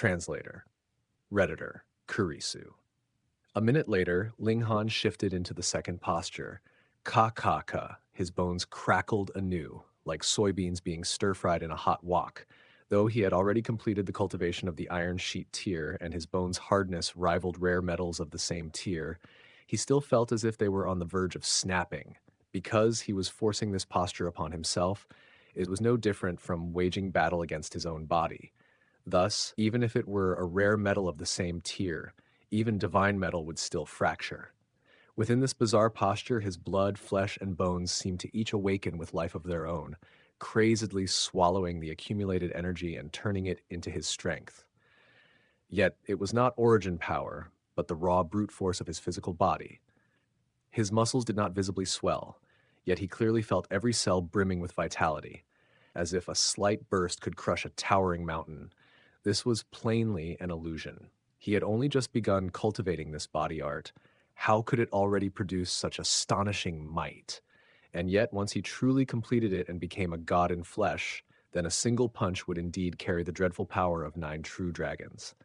Translator, Redditor, Kurisu. A minute later, Ling Han shifted into the second posture. Ka ka ka, his bones crackled anew, like soybeans being stir-fried in a hot wok. Though he had already completed the cultivation of the iron sheet tier and his bones' hardness rivaled rare metals of the same tier, he still felt as if they were on the verge of snapping. Because he was forcing this posture upon himself, it was no different from waging battle against his own body. Thus, even if it were a rare metal of the same tier, even divine metal would still fracture. Within this bizarre posture, his blood, flesh, and bones seemed to each awaken with life of their own, crazedly swallowing the accumulated energy and turning it into his strength. Yet it was not origin power, but the raw brute force of his physical body. His muscles did not visibly swell, yet he clearly felt every cell brimming with vitality, as if a slight burst could crush a towering mountain. This was plainly an illusion. He had only just begun cultivating this body art. How could it already produce such astonishing might? And yet, once he truly completed it and became a god in flesh, then a single punch would indeed carry the dreadful power of 9 true dragons.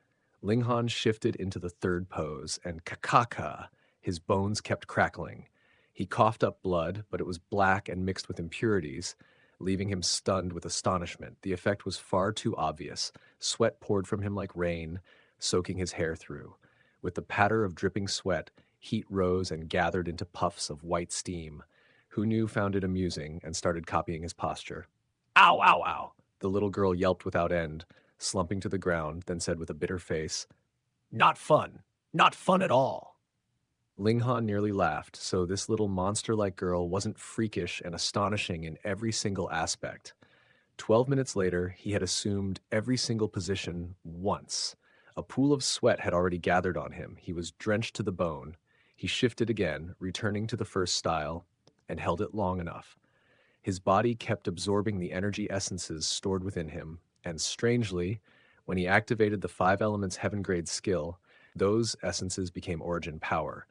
Ling Han shifted into the third pose, and kakaka, his bones kept crackling. He coughed up blood, but it was black and mixed with impurities, leaving him stunned with astonishment. The effect was far too obvious. Sweat poured from him like rain, soaking his hair through. With the patter of dripping sweat, heat rose and gathered into puffs of white steam. Hu Nu found it amusing and started copying his posture. Ow, ow, ow! The little girl yelped without end, slumping to the ground, then said with a bitter face, Not fun! Not fun at all! Ling Han nearly laughed, so this little monster-like girl wasn't freakish and astonishing in every single aspect. 12 minutes later, he had assumed every single position once. A pool of sweat had already gathered on him. He was drenched to the bone. He shifted again, returning to the first style, and held it long enough. His body kept absorbing the energy essences stored within him, and strangely, when he activated the 5 elements heaven grade skill, those essences became origin power,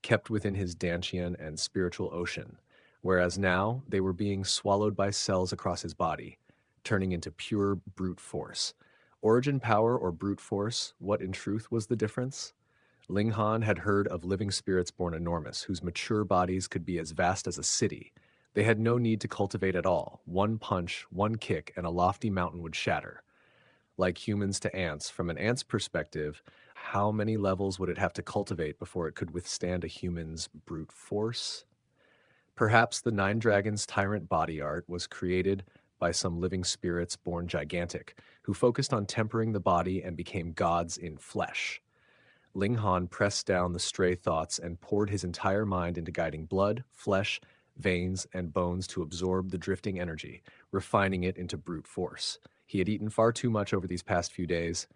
kept within his Dantian and spiritual ocean, whereas now they were being swallowed by cells across his body, turning into pure brute force. Origin power or brute force, what in truth was the difference? Ling Han had heard of living spirits born enormous, whose mature bodies could be as vast as a city. They had no need to cultivate at all. One punch, one kick, and a lofty mountain would shatter. Like humans to ants, from an ant's perspective, how many levels would it have to cultivate before it could withstand a human's brute force? Perhaps the 9 Dragons tyrant body art was created by some living spirits born gigantic, who focused on tempering the body and became gods in flesh. Ling Han pressed down the stray thoughts and poured his entire mind into guiding blood, flesh, veins, and bones to absorb the drifting energy, refining it into brute force. He had eaten far too much over these past few days,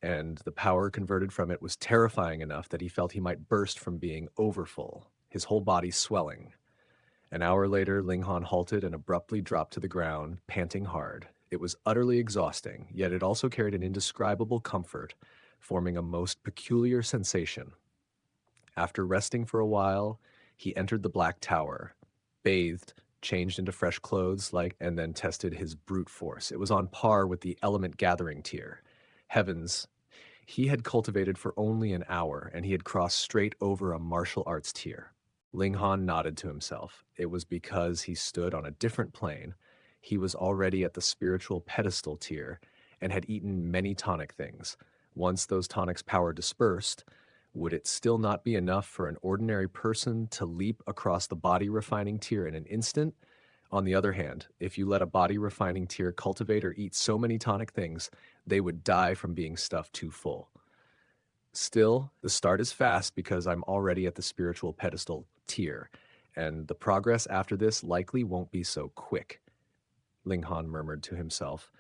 and the power converted from it was terrifying enough that he felt he might burst from being overfull, his whole body swelling. An hour later, Ling Han halted and abruptly dropped to the ground, panting hard. It was utterly exhausting, yet it also carried an indescribable comfort, forming a most peculiar sensation. After resting for a while, he entered the Black Tower, bathed, changed into fresh clothes, and then tested his brute force. It was on par with the element gathering tier. Heavens, he had cultivated for only an hour, and he had crossed straight over a martial arts tier. Ling Han nodded to himself. It was because he stood on a different plane. He was already at the spiritual pedestal tier and had eaten many tonic things. Once those tonics' power dispersed, would it still not be enough for an ordinary person to leap across the body refining tier in an instant? On the other hand, if you let a body refining tier cultivate or eat so many tonic things, they would die from being stuffed too full. Still, the start is fast because I'm already at the spiritual pedestal tier, and the progress after this likely won't be so quick, Ling Han murmured to himself,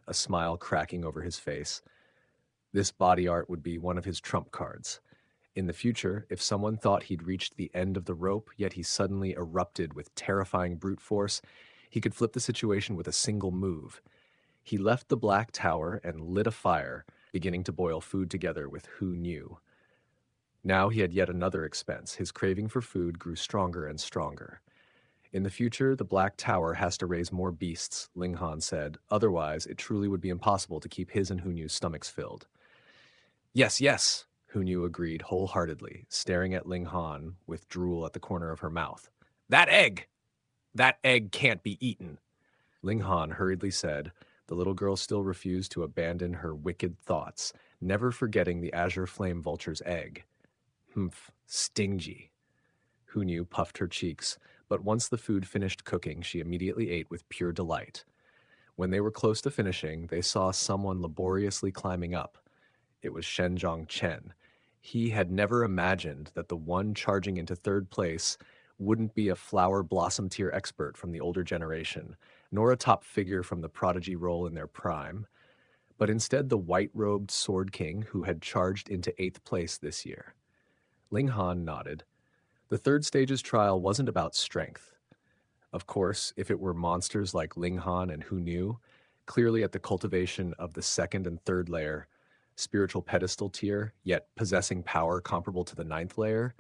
a smile cracking over his face. This body art would be one of his trump cards. In the future, if someone thought he'd reached the end of the rope, yet he suddenly erupted with terrifying brute force, he could flip the situation with a single move. He left the Black Tower and lit a fire, beginning to boil food together with Hu Nu. Now he had yet another expense. His craving for food grew stronger and stronger. In the future, the Black Tower has to raise more beasts, Ling Han said. Otherwise, it truly would be impossible to keep his and Hu Nu's stomachs filled. Yes, yes, Hunyu agreed wholeheartedly, staring at Ling Han with drool at the corner of her mouth. That egg! That egg can't be eaten. Ling Han hurriedly said. The little girl still refused to abandon her wicked thoughts, never forgetting the azure flame vulture's egg. Humph, stingy. Hunyu puffed her cheeks, but once the food finished cooking, she immediately ate with pure delight. When they were close to finishing, they saw someone laboriously climbing up. It was Shenjong Chen. He had never imagined that the one charging into third place wouldn't be a flower blossom tier expert from the older generation, nor a top figure from the prodigy role in their prime, but instead the white-robed Sword King who had charged into 8th place this year. Ling Han nodded. The third stage's trial wasn't about strength. Of course, if it were monsters like Ling Han and Hu Nu, clearly at the cultivation of the second and third layer, spiritual pedestal tier, yet possessing power comparable to the ninth layer,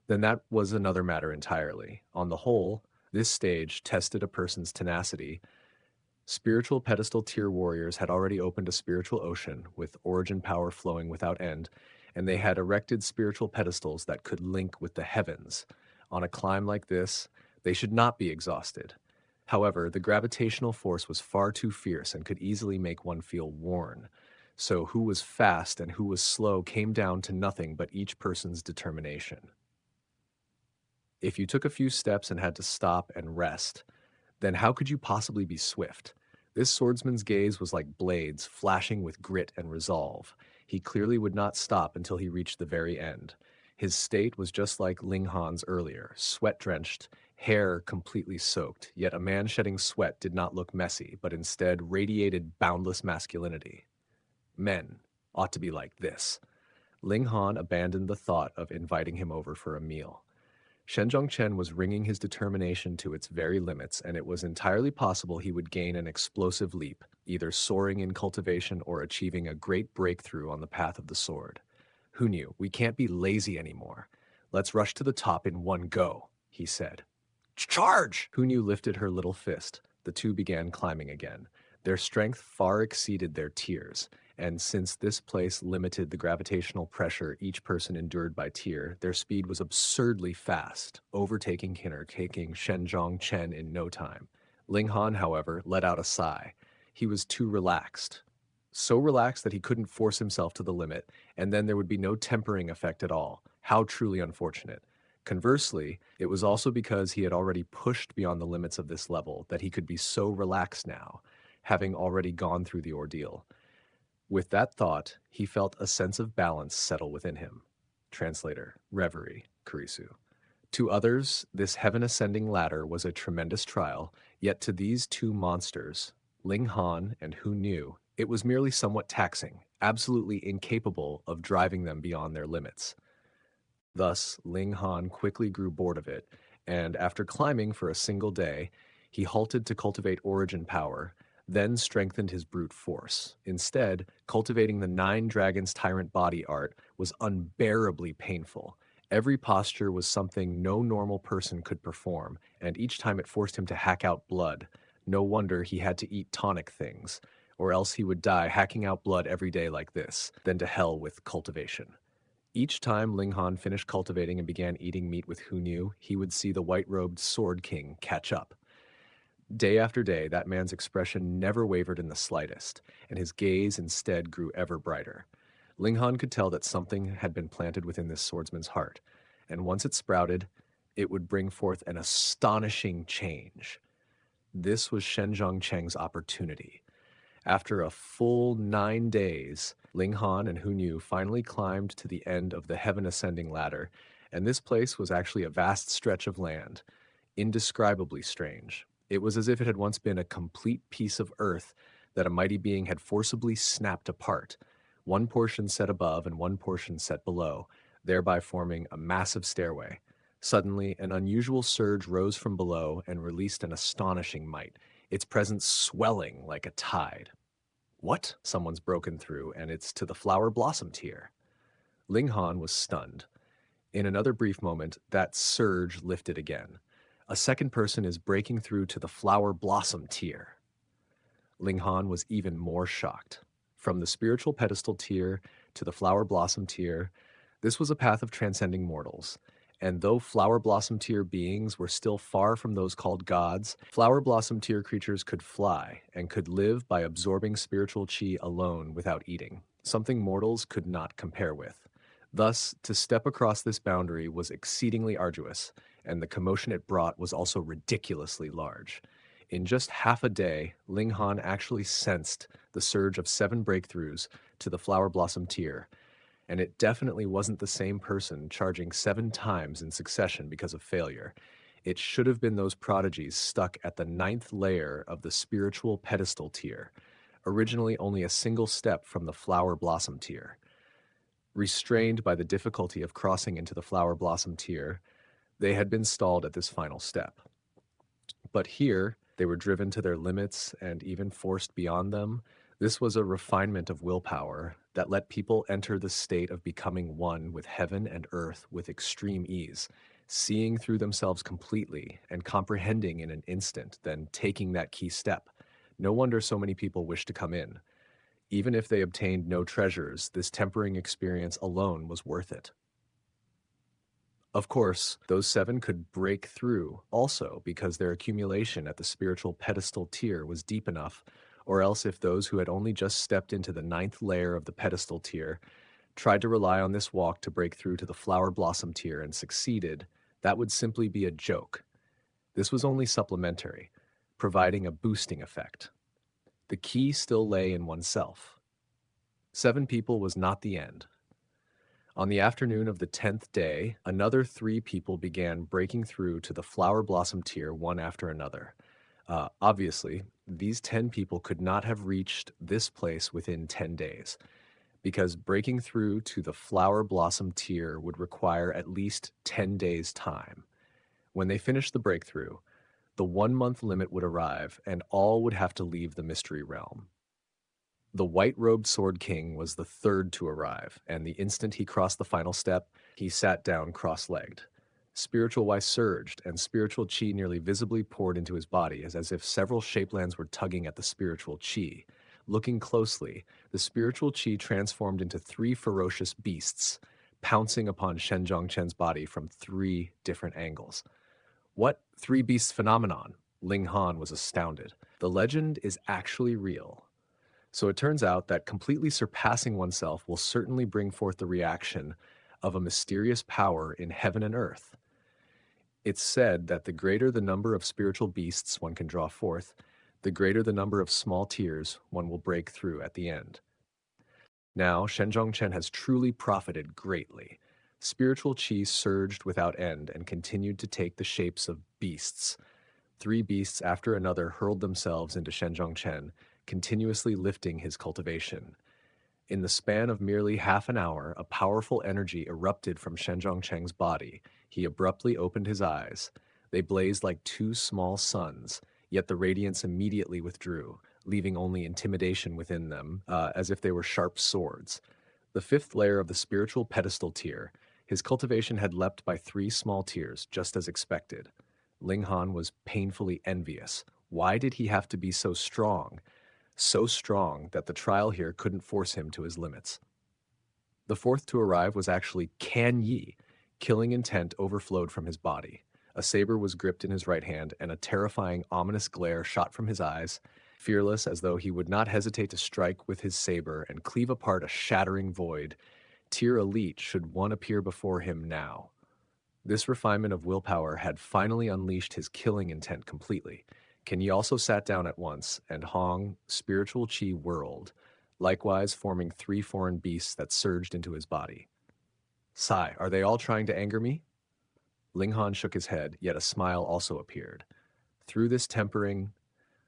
then that was another matter entirely. On the whole, this stage tested a person's tenacity. Spiritual pedestal tier warriors had already opened a spiritual ocean with origin power flowing without end, and they had erected spiritual pedestals that could link with the heavens. On a climb like this, they should not be exhausted. However, the gravitational force was far too fierce and could easily make one feel worn. So who was fast and who was slow came down to nothing but each person's determination. If you took a few steps and had to stop and rest, then how could you possibly be swift? This swordsman's gaze was like blades, flashing with grit and resolve. He clearly would not stop until he reached the very end. His state was just like Ling Han's earlier, sweat-drenched, hair completely soaked, yet a man shedding sweat did not look messy, but instead radiated boundless masculinity. Men ought to be like this. Ling Han abandoned the thought of inviting him over for a meal. Shenjong Chen was wringing his determination to its very limits, and it was entirely possible he would gain an explosive leap, either soaring in cultivation or achieving a great breakthrough on the path of the sword. Who knew? We can't be lazy anymore. Let's rush to the top in one go, he said. Charge! Who knew lifted her little fist. The two began climbing again. Their strength far exceeded their tears, and since this place limited the gravitational pressure each person endured by tier, their speed was absurdly fast, overtaking Kinner, taking Shenjong Chen in no time. Ling Han, however, let out a sigh. He was too relaxed. So relaxed that he couldn't force himself to the limit, and then there would be no tempering effect at all. How truly unfortunate. Conversely, it was also because he had already pushed beyond the limits of this level that he could be so relaxed now, having already gone through the ordeal. With that thought, he felt a sense of balance settle within him. Translator, Reverie, Kurisu. To others, this heaven-ascending ladder was a tremendous trial, yet to these two monsters, Ling Han and Hu Nu, it was merely somewhat taxing, absolutely incapable of driving them beyond their limits. Thus, Ling Han quickly grew bored of it, and after climbing for a single day, he halted to cultivate origin power, then strengthened his brute force. Instead, cultivating the 9 Dragons Tyrant body art was unbearably painful. Every posture was something no normal person could perform, and each time it forced him to hack out blood. No wonder he had to eat tonic things, or else he would die hacking out blood every day like this, then to hell with cultivation. Each time Ling Han finished cultivating and began eating meat with Hu Nu, he would see the white-robed Sword King catch up. Day after day, that man's expression never wavered in the slightest, and his gaze instead grew ever brighter. Ling Han could tell that something had been planted within this swordsman's heart, and once it sprouted, it would bring forth an astonishing change. This was Shenjong Cheng's opportunity. After a full 9 days, Ling Han and Hu Nu finally climbed to the end of the heaven-ascending ladder, and this place was actually a vast stretch of land, indescribably strange. It was as if it had once been a complete piece of earth that a mighty being had forcibly snapped apart, one portion set above and one portion set below, thereby forming a massive stairway. Suddenly, an unusual surge rose from below and released an astonishing might, its presence swelling like a tide. What? Someone's broken through, and it's to the flower blossom tier. Ling Han was stunned. In another brief moment, that surge lifted again. A second person is breaking through to the flower blossom tier. Ling Han was even more shocked. From the spiritual pedestal tier, to the flower blossom tier. This was a path of transcending mortals. And though flower blossom tier beings were still far from those called gods, flower blossom tier creatures could fly and could live by absorbing spiritual chi alone without eating, something mortals could not compare with. Thus, to step across this boundary was exceedingly arduous, and the commotion it brought was also ridiculously large. In just half a day, Ling Han actually sensed the surge of 7 breakthroughs to the flower blossom tier, and it definitely wasn't the same person charging 7 times in succession because of failure. It should have been those prodigies stuck at the 9th layer of the spiritual pedestal tier, originally only a single step from the flower blossom tier. Restrained by the difficulty of crossing into the flower blossom tier, they had been stalled at this final step. But here, they were driven to their limits and even forced beyond them. This was a refinement of willpower that let people enter the state of becoming one with heaven and earth with extreme ease, seeing through themselves completely and comprehending in an instant, then taking that key step. No wonder so many people wish to come in. Even if they obtained no treasures, this tempering experience alone was worth it. Of course, those 7 could break through also because their accumulation at the spiritual pedestal tier was deep enough, or else if those who had only just stepped into the 9th layer of the pedestal tier tried to rely on this walk to break through to the flower blossom tier and succeeded, that would simply be a joke. This was only supplementary, providing a boosting effect. The key still lay in oneself. 7 people was not the end. On the afternoon of the 10th day, another 3 people began breaking through to the flower blossom tier one after another. Obviously, these 10 people could not have reached this place within 10 days, because breaking through to the flower blossom tier would require at least 10 days' time. When they finished the breakthrough, the 1-month limit would arrive, and all would have to leave the mystery realm. The white-robed Sword King was the 3rd to arrive, and the instant he crossed the final step, he sat down cross-legged. Spiritual Y surged, and spiritual chi nearly visibly poured into his body, as if several shapelands were tugging at the spiritual chi. Looking closely, the spiritual chi transformed into 3 ferocious beasts, pouncing upon Shen Zhongchen's body from 3 different angles. What 3 beast phenomenon? Ling Han was astounded. The legend is actually real. So it turns out that completely surpassing oneself will certainly bring forth the reaction of a mysterious power in heaven and earth. It's said that the greater the number of spiritual beasts one can draw forth, the greater the number of small tiers one will break through at the end. Now, Shen Zhongchen has truly profited greatly. Spiritual chi surged without end and continued to take the shapes of beasts. 3 beasts after another hurled themselves into Shen Zhongchen, continuously lifting his cultivation. In the span of merely half an hour, a powerful energy erupted from Shen Zhongcheng's body. He abruptly opened his eyes. They blazed like 2 small suns, yet the radiance immediately withdrew, leaving only intimidation within them, as if they were sharp swords. The 5th layer of the spiritual pedestal tier, his cultivation had leapt by 3 small tiers, just as expected. Ling Han was painfully envious. Why did he have to be so strong? So strong that the trial here couldn't force him to his limits. The 4th to arrive was actually Kan Yi. Killing intent overflowed from his body. A saber was gripped in his right hand, and a terrifying, ominous glare shot from his eyes, fearless as though he would not hesitate to strike with his saber and cleave apart a shattering void. Tier elite should one appear before him now. This refinement of willpower had finally unleashed his killing intent completely. Kan Yi also sat down at once, and Hong, spiritual chi whirled, likewise forming 3 foreign beasts that surged into his body. Sai, are they all trying to anger me? Ling Han shook his head, yet a smile also appeared. Through this tempering,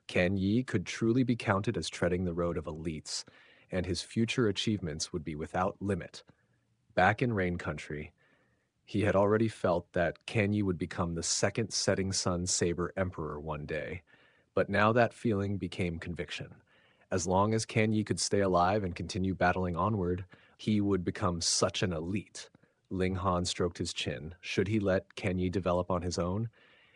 Kan Yi could truly be counted as treading the road of elites, and his future achievements would be without limit. Back in Rain Country, he had already felt that Kan Yi would become the 2nd Setting Sun Saber Emperor one day, but now that feeling became conviction. As long as Kan Yi could stay alive and continue battling onward, he would become such an elite. Ling Han stroked his chin. Should he let Kan Yi develop on his own?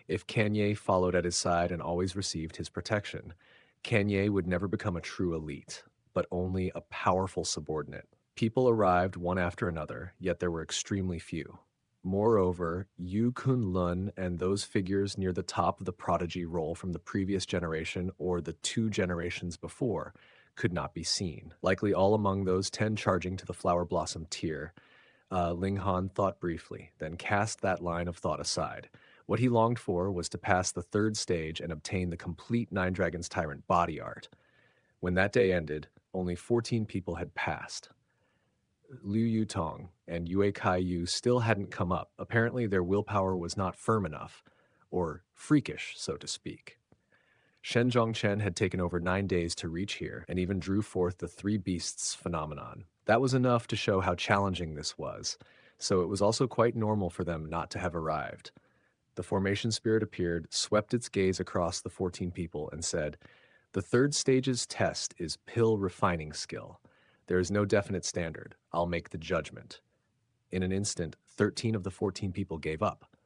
If Kan Yi followed at his side and always received his protection, Kan Yi would never become a true elite, but only a powerful subordinate. People arrived one after another, yet there were extremely few. Moreover, Yu Kun Lun and those figures near the top of the prodigy roll from the previous generation or the 2 generations before could not be seen. Likely all among those 10 charging to the flower blossom tier. Ling Han thought briefly, then cast that line of thought aside. What he longed for was to pass the 3rd stage and obtain the complete Nine Dragons Tyrant body art. When that day ended, only 14 people had passed. Liu Yutong and Yue Kai Yu still hadn't come up. Apparently, their willpower was not firm enough, or freakish, so to speak. Shen Zhongchen had taken over 9 days to reach here, and even drew forth the 3 beasts phenomenon. That was enough to show how challenging this was, so it was also quite normal for them not to have arrived. The formation spirit appeared, swept its gaze across the 14 people, and said, "The 3rd stage's test is pill refining skill. There is no definite standard. I'll make the judgment." In an instant, 13 of the 14 people gave up.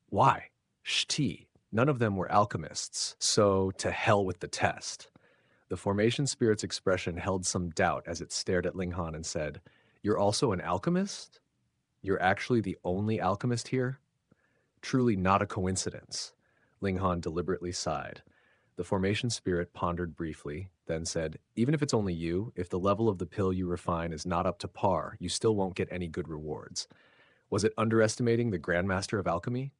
Why? Shti. None of them were alchemists, so to hell with the test. The formation spirit's expression held some doubt as it stared at Ling Han and said, "You're also an alchemist? You're actually the only alchemist here?" Truly not a coincidence. Ling Han deliberately sighed. The formation spirit pondered briefly, then said, "Even if it's only you, if the level of the pill you refine is not up to par, you still won't get any good rewards." Was it underestimating the Grandmaster of Alchemy?